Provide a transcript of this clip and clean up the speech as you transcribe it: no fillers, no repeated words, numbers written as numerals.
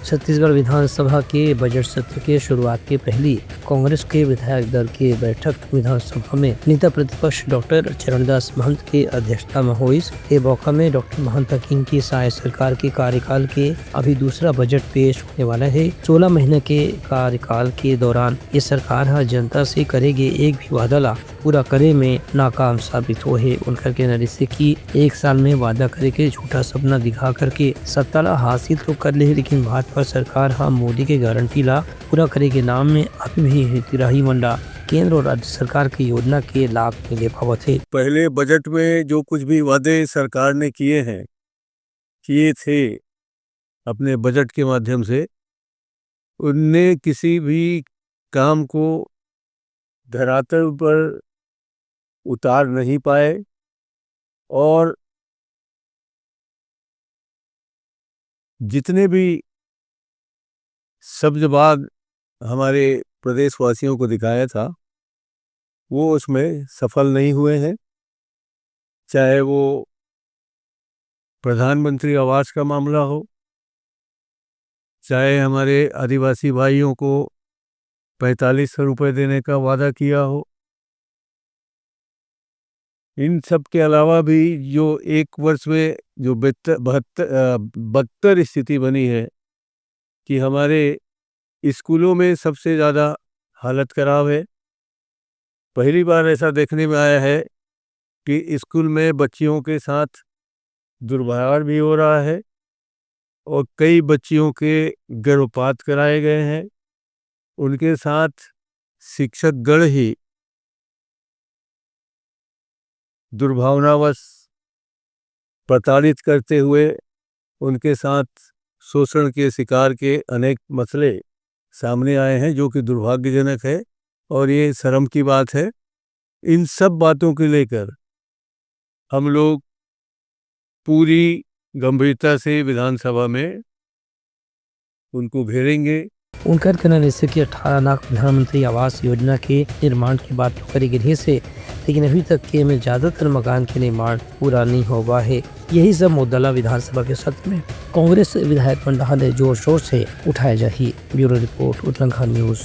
छत्तीसगढ़ विधानसभा के बजट सत्र के शुरुआत के पहली कांग्रेस के विधायक दल की बैठक विधानसभा में नेता प्रतिपक्ष डॉक्टर चरणदास महंत के अध्यक्षता में हुई। ये मौका में डॉक्टर महंत की सहाय सरकार के कार्यकाल के अभी दूसरा बजट पेश होने वाला है। 16 महीने के कार्यकाल के दौरान ये सरकार जनता से करेगी एक भी वादा पूरा करे में नाकाम साबित हो है। उनका कहना है कि एक साल में वादा करे के झूठा सपना दिखा करके सत्ता हासिल तो कर ले, लेकिन भाजपा सरकार मोदी के गारंटी ला पूरा करे के नाम में अभी भी तिराही मंडा केंद्र और राज्य सरकार की योजना के लाभ मिले पावत है। पहले बजट में जो कुछ भी वादे सरकार ने किए थे अपने बजट के माध्यम से, उनने किसी भी काम को धरातल पर उतार नहीं पाए और जितने भी शब्दबाद हमारे प्रदेशवासियों को दिखाया था वो उसमें सफल नहीं हुए हैं। चाहे वो प्रधानमंत्री आवास का मामला हो, चाहे हमारे आदिवासी भाइयों को 4500 रुपये देने का वादा किया हो, इन सब के अलावा भी जो एक वर्ष में जो बदतर स्थिति बनी है कि हमारे स्कूलों में सबसे ज़्यादा हालत खराब है। पहली बार ऐसा देखने में आया है कि स्कूल में बच्चियों के साथ दुर्व्यवहार भी हो रहा है और कई बच्चियों के गर्भपात कराए गए हैं। उनके साथ शिक्षकगण ही दुर्भावनावश प्रताड़ित करते हुए उनके साथ शोषण के शिकार के अनेक मसले सामने आए हैं, जो कि दुर्भाग्यजनक है और ये शर्म की बात है। इन सब बातों को लेकर हम लोग पूरी गंभीरता से विधानसभा में उनको घेरेंगे। उनका कहना है कि 18 लाख प्रधानमंत्री आवास योजना के निर्माण की बात तो करी गई है, लेकिन अभी तक के में ज्यादातर मकान के निर्माण पूरा नहीं हुआ है। यही सब मुद्दा विधानसभा के सत्र में कांग्रेस विधायक मंडल जोर शोर से उठाया जाही। Bureau report Uttarakhand news.